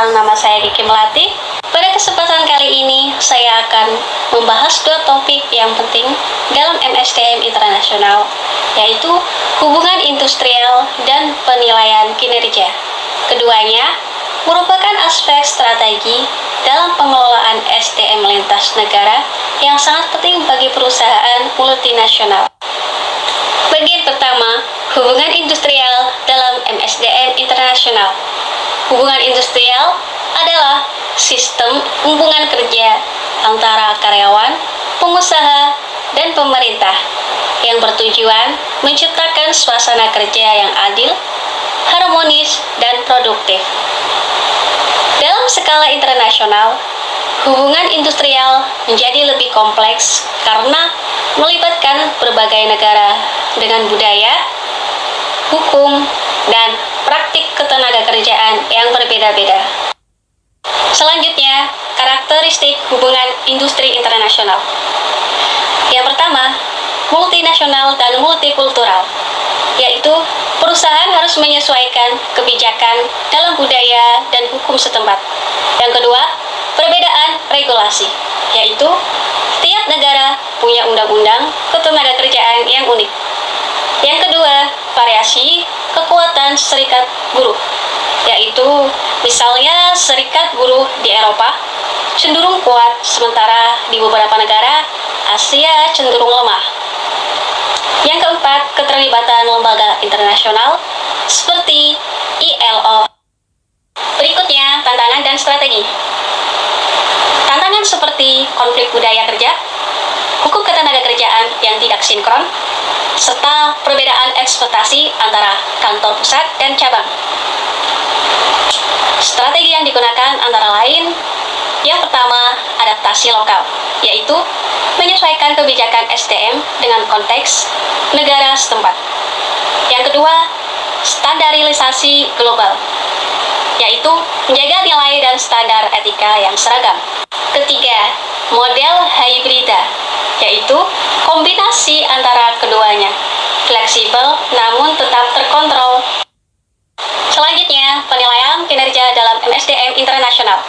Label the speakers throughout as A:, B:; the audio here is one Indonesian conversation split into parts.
A: Perkenalkan, nama saya Kiki Melati. Pada kesempatan kali ini, saya akan membahas dua topik yang penting dalam MSDM internasional, yaitu hubungan industrial dan penilaian kinerja. Keduanya merupakan aspek strategi dalam pengelolaan SDM lintas negara yang sangat penting bagi perusahaan multinasional. Bagian pertama, hubungan industrial dalam MSDM internasional. Hubungan industrial adalah sistem hubungan kerja antara karyawan, pengusaha, dan pemerintah yang bertujuan menciptakan suasana kerja yang adil, harmonis, dan produktif. Dalam skala internasional, hubungan industrial menjadi lebih kompleks karena melibatkan berbagai negara dengan budaya, hukum, dan praktik ketenagakerjaan yang berbeda-beda. Selanjutnya, karakteristik hubungan industri internasional. Yang pertama, multinasional dan multikultural, yaitu perusahaan harus menyesuaikan kebijakan dalam budaya dan hukum setempat. Yang kedua, perbedaan regulasi, yaitu tiap negara punya undang-undang ketenagakerjaan yang unik. Yang kedua, variasi kekuatan serikat buruh, yaitu misalnya serikat buruh di Eropa cenderung kuat, sementara di beberapa negara Asia cenderung lemah. Yang keempat, keterlibatan lembaga internasional seperti ILO. Berikutnya, tantangan dan strategi. Tantangan seperti konflik budaya kerja, hukum ketenagakerjaan yang tidak sinkron, serta perbedaan ekspektasi antara kantor pusat dan cabang. Strategi yang digunakan antara lain, yang pertama, adaptasi lokal, yaitu menyesuaikan kebijakan SDM dengan konteks negara setempat. Yang kedua, standarisasi global, yaitu menjaga nilai dan standar etika yang seragam. Ketiga, model hibrida, yaitu kombinasi antara keduanya, fleksibel namun tetap terkontrol. Selanjutnya, penilaian kinerja dalam MSDM internasional.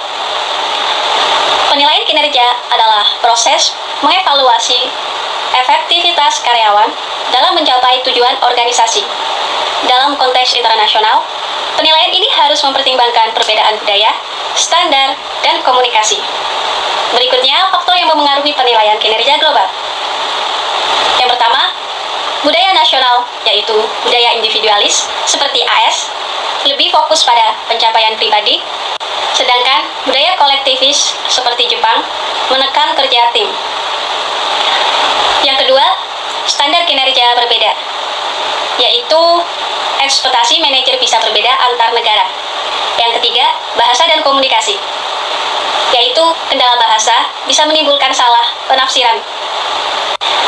A: Penilaian kinerja adalah proses mengevaluasi efektivitas karyawan dalam mencapai tujuan organisasi. Dalam konteks internasional, penilaian ini harus mempertimbangkan perbedaan budaya, standar, dan komunikasi. Berikutnya, faktor yang memengaruhi penilaian kinerja global. Yang pertama, budaya nasional, yaitu budaya individualis seperti AS, lebih fokus pada pencapaian pribadi, sedangkan budaya kolektivis seperti Jepang menekan kerja tim. Yang kedua, standar kinerja berbeda, yaitu ekspektasi manajer bisa berbeda antar negara. Yang ketiga, bahasa dan komunikasi, yaitu kendala bahasa bisa menimbulkan salah penafsiran.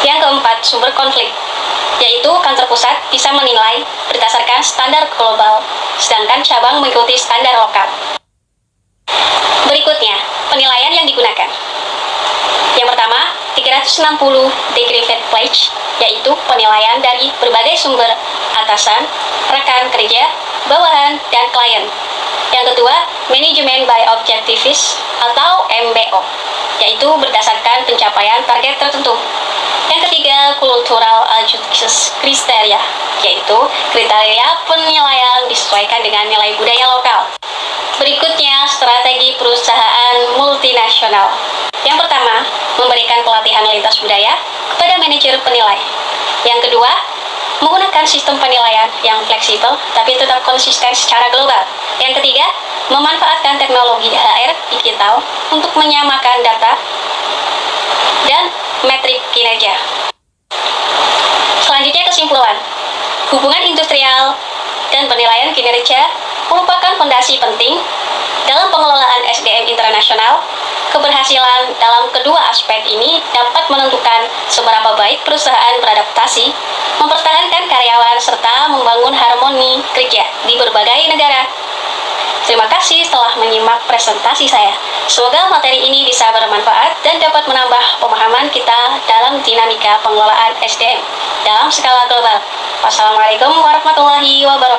A: Yang keempat, sumber konflik, yaitu kantor pusat bisa menilai berdasarkan standar global, sedangkan cabang mengikuti standar lokal. Berikutnya, penilaian yang digunakan. Yang pertama, 360 degree Fed Pledge, yaitu penilaian dari berbagai sumber atasan, rekan kerja, bawahan, dan klien. Yang kedua, Management by Objectives atau MBO, yaitu berdasarkan pencapaian target tertentu. Yang ketiga, Cultural Adjustment Criteria, yaitu kriteria penilaian disesuaikan dengan nilai budaya lokal. Berikutnya, strategi perusahaan multinasional. Yang pertama, memberikan pelatihan lintas budaya kepada manajer penilai. Yang kedua, menggunakan sistem penilaian yang fleksibel tapi tetap konsisten secara global. Yang ketiga, memanfaatkan teknologi HR digital untuk menyamakan data dan metrik kinerja. Selanjutnya, kesimpulan. Hubungan industrial dan penilaian kinerja merupakan fondasi penting dalam pengelolaan SDM internasional. Keberhasilan dalam kedua aspek ini dapat menentukan seberapa baik perusahaan beradaptasi, mempertahankan karyawan, serta membangun harmoni kerja di berbagai negara. Terima kasih telah menyimak presentasi saya. Semoga materi ini bisa bermanfaat dan dapat menambah pemahaman kita dalam dinamika pengelolaan SDM dalam skala global. Wassalamualaikum warahmatullahi wabarakatuh.